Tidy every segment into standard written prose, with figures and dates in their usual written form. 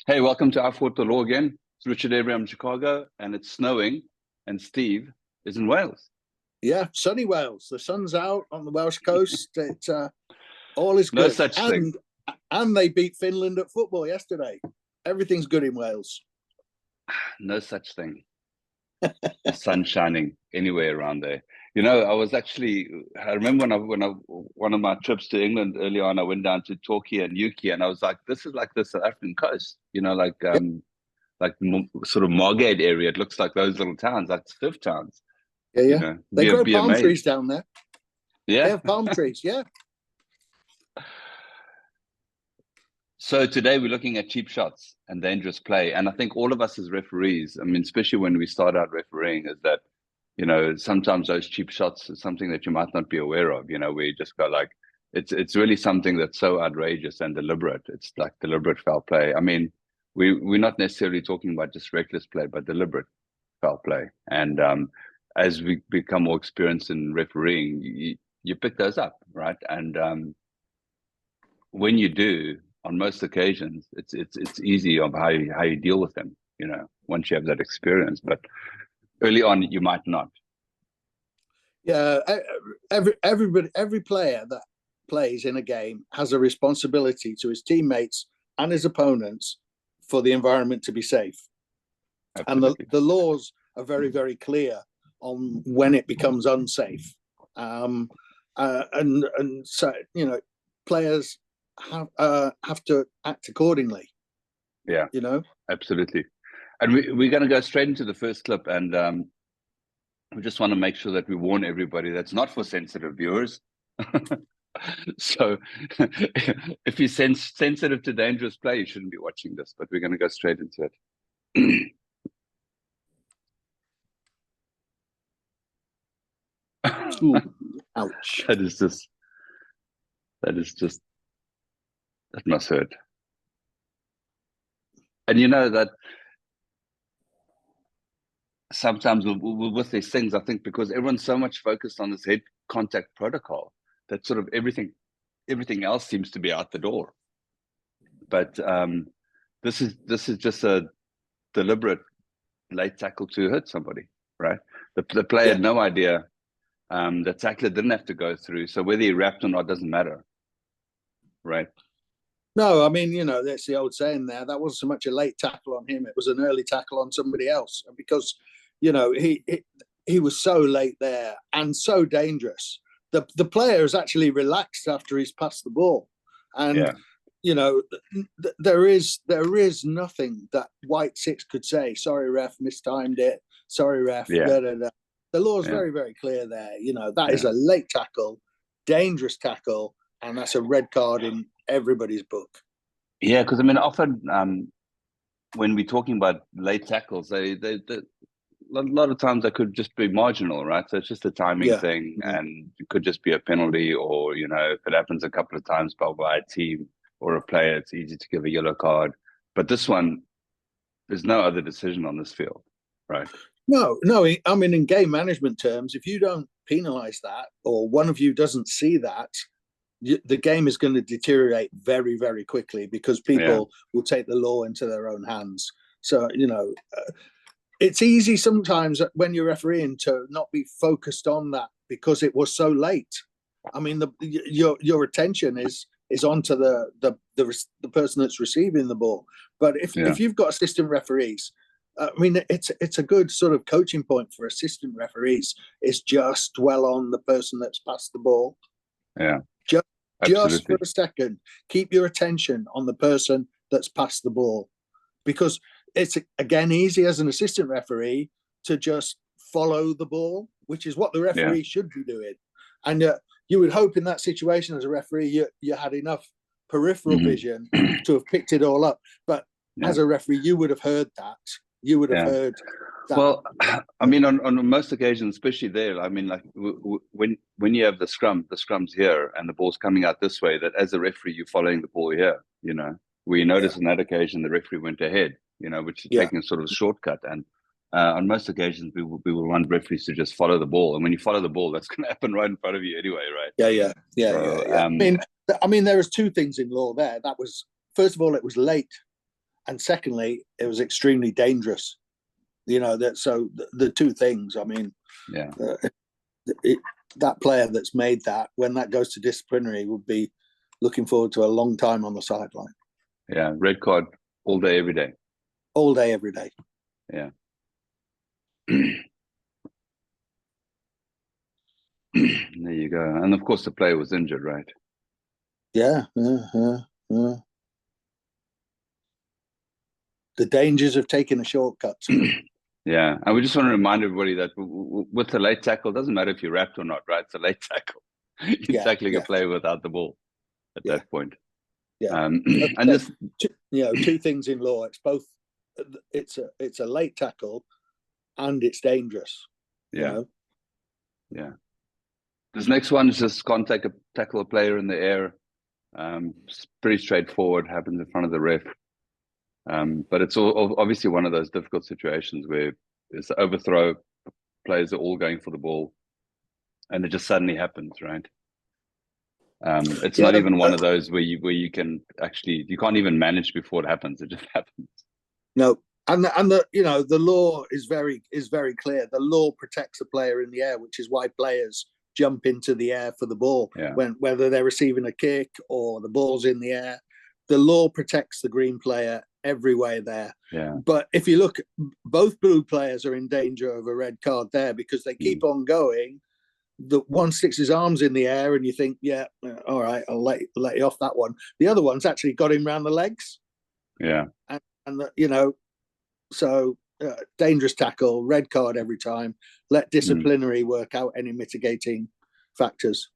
Hey, welcome to I Fought the Law again. It's Richard Avery. I'm in Chicago, and it's snowing, and Steve is in Wales. Yeah, sunny Wales. The sun's out on the Welsh coast. It's all is No good. such thing. And they beat Finland at football yesterday. Everything's good in Wales. No such thing. The sun shining anywhere around there. You know, I remember when I one of my trips to England early on, I went down to Torquay and Newquay, and I was like, this is like the South African coast. You know, sort of Margate area. It looks like those little towns, like surf towns. Yeah, You yeah. know, They grow palm amazed. trees down there. They Yeah. have palm trees, yeah. So today we're looking at cheap shots and dangerous play. And I think all of us as referees, I mean, especially when we start out refereeing, is that, you know, sometimes those cheap shots is something that you might not be aware of, you know, where you just go like, it's really something that's so outrageous and deliberate. It's like deliberate foul play. I mean, we're not necessarily talking about just reckless play, but deliberate foul play. And as we become more experienced in refereeing, you pick those up, right? And when you do, on most occasions, it's easy of how you deal with them, you know, once you have that experience. But early on, you might not. Yeah, every player that plays in a game has a responsibility to his teammates and his opponents for the environment to be safe. Absolutely. And the laws are very, very clear on when it becomes unsafe. And so, you know, players have to act accordingly. Yeah, you know, absolutely. And we're going to go straight into the first clip, and we just want to make sure that we warn everybody that's not for sensitive viewers. So if you're sensitive to dangerous play, you shouldn't be watching this, but we're going to go straight into it. Ooh, ouch. That must hurt. And you know that sometimes with these things, I think because everyone's so much focused on this head contact protocol, that sort of everything else seems to be out the door. But this is just a deliberate late tackle to hurt somebody, right? The player had no idea. The tackler didn't have to go through, so whether he wrapped or not doesn't matter, right? No, I mean, you know, that's the old saying there. That wasn't so much a late tackle on him; it was an early tackle on somebody else. Because, you know, he was so late there and so dangerous. The player is actually relaxed after he's passed the ball, and you know, there is nothing that White Six could say. Sorry, ref, mistimed it. Sorry, ref. Da, da, da. The law is very, very clear there. You know, that is a late tackle, dangerous tackle, and that's a red card in everybody's book. Yeah, because I mean, often when we're talking about late tackles, they a lot of times they could just be marginal, right? So it's just a timing thing, and it could just be a penalty, or you know, if it happens a couple of times by a team or a player, it's easy to give a yellow card. But this one, there's no other decision on this field, right? No. I mean, in game management terms, if you don't penalise that, or one of you doesn't see that, the game is going to deteriorate very, very quickly because people will take the law into their own hands. So, you know, it's easy sometimes when you're refereeing to not be focused on that because it was so late. I mean, your attention is onto the person that's receiving the ball. But if you've got assistant referees, I mean, it's a good sort of coaching point for assistant referees is just dwell on the person that's passed the ball. Yeah. Just for a second, keep your attention on the person that's passed the ball, because it's, again, easy as an assistant referee to just follow the ball, which is what the referee should be doing. And you would hope in that situation as a referee, you had enough peripheral vision to have picked it all up. But as a referee, you would have heard that. You would have heard that. Well, I mean, on most occasions, especially there, I mean, like when you have the scrum's here and the ball's coming out this way, that as a referee, you're following the ball here, you know. We noticed on that occasion the referee went ahead, you know, which is taking a sort of shortcut. And on most occasions, we will want referees to just follow the ball. And when you follow the ball, that's going to happen right in front of you anyway, right? Yeah. I mean, there was two things in law there. That was, first of all, it was late. and secondly, it was extremely dangerous. The two things. I mean, that player that's made that, when that goes to disciplinary, would be looking forward to a long time on the sideline. Yeah, red card all day, every day. All day, every day. Yeah. There you go. And of course, the player was injured, right? Yeah. The dangers of taking a shortcut. Yeah, and we just want to remind everybody that with the late tackle, it doesn't matter if you're wrapped or not, right? It's a late tackle. You're tackling a player without the ball at that point. Yeah, and this, two things in law. It's both. It's a late tackle, and it's dangerous. Yeah. This next one is just can't tackle a player in the air. It's pretty straightforward. Happens in front of the ref. But it's obviously one of those difficult situations where it's the overthrow, players are all going for the ball, and it just suddenly happens, right? It's not even one of those where you can actually, you can't even manage before it happens. It just happens. No, and the law is very clear. The law protects the player in the air, which is why players jump into the air for the ball whether they're receiving a kick or the ball's in the air. The law protects the green player every way there. Yeah. But if you look, both blue players are in danger of a red card there because they keep on going. The one sticks his arms in the air and you think, yeah, all right, I'll let you off that one. The other one's actually got him around the legs. Yeah. And so dangerous tackle, red card every time. Let disciplinary work out any mitigating factors.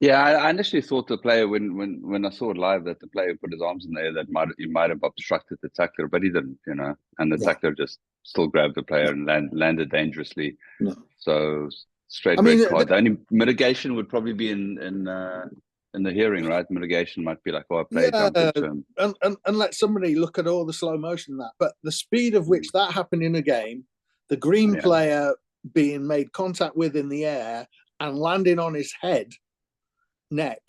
Yeah, I initially thought the player, when I saw it live, that the player put his arms in there, that he might have obstructed the tackler, but he didn't, and the tackler just still grabbed the player and landed dangerously. No. So straight red card. The only mitigation would probably be in the hearing, right? Mitigation might be like, oh, a player jumped into him. And let somebody look at all the slow motion of that. But the speed of which that happened in a game, the green player being made contact with in the air and landing on his neck,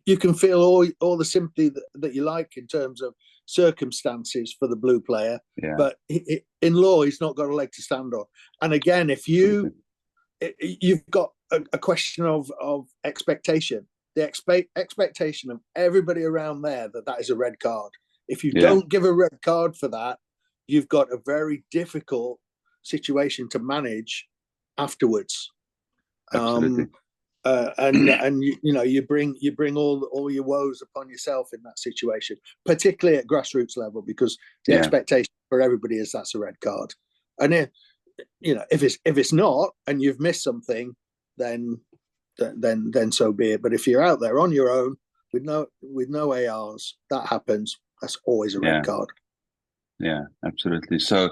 you can feel all the sympathy that you like in terms of circumstances for the blue player. But in law, he's not got a leg to stand on. And again, if you've got a question of expectation, the expectation of everybody around there that is a red card. If you don't give a red card for that, you've got a very difficult situation to manage afterwards. Absolutely. And you bring all your woes upon yourself in that situation, particularly at grassroots level, because the expectation for everybody is that's a red card. And if it's not and you've missed something, then so be it. But if you're out there on your own with no ARs, that happens. That's always a red card. Yeah, absolutely. So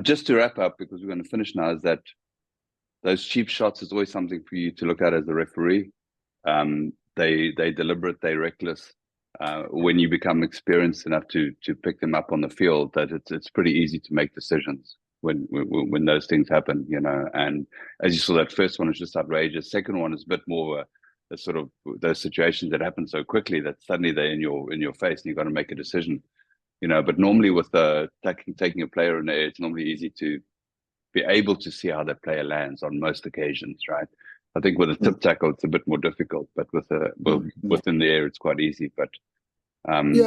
just to wrap up, because we're going to finish now, is that those cheap shots is always something for you to look at as a referee. They deliberate, they're reckless. When you become experienced enough to pick them up on the field, that it's pretty easy to make decisions when those things happen, And as you saw, that first one is just outrageous. Second one is a bit more a sort of those situations that happen so quickly that suddenly they're in your face and you've got to make a decision, But normally with taking a player in the air, it's normally easy to be able to see how that player lands on most occasions, right? I think with a tip tackle, it's a bit more difficult, but within the air, it's quite easy. But and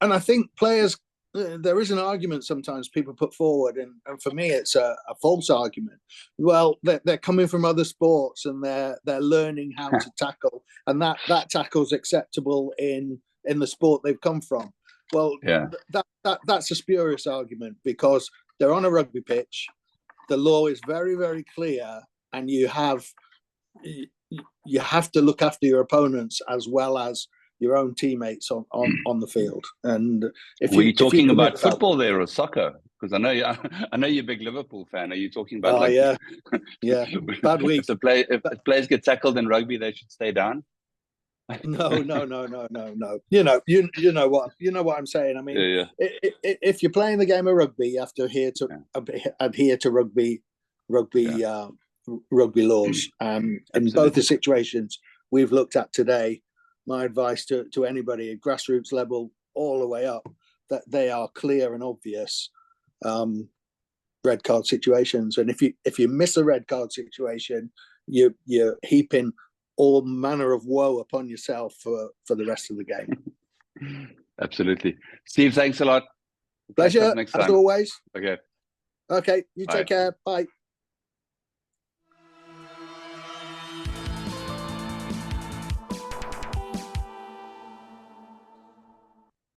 I think players, there is an argument sometimes people put forward, and for me, it's a false argument. Well, they're coming from other sports and they're learning how to tackle, and that tackle's acceptable in the sport they've come from. Well, that's a spurious argument because they're on a rugby pitch. The law is very, very clear, and you have to look after your opponents as well as your own teammates on the field. And were you talking about football there or soccer? Because I know you're a big Liverpool fan. Are you talking about? Oh yeah, bad week. If players get tackled in rugby, they should stay down. No. You know what I'm saying. I mean, if you're playing the game of rugby, you have to adhere to rugby laws. In both the situations we've looked at today, my advice to anybody at grassroots level, all the way up, that they are clear and obvious red card situations. And if you miss a red card situation, you're heaping all manner of woe upon yourself for the rest of the game. Absolutely. Steve, thanks a lot. Pleasure, next as time. always. Okay. Okay, you take care. Bye.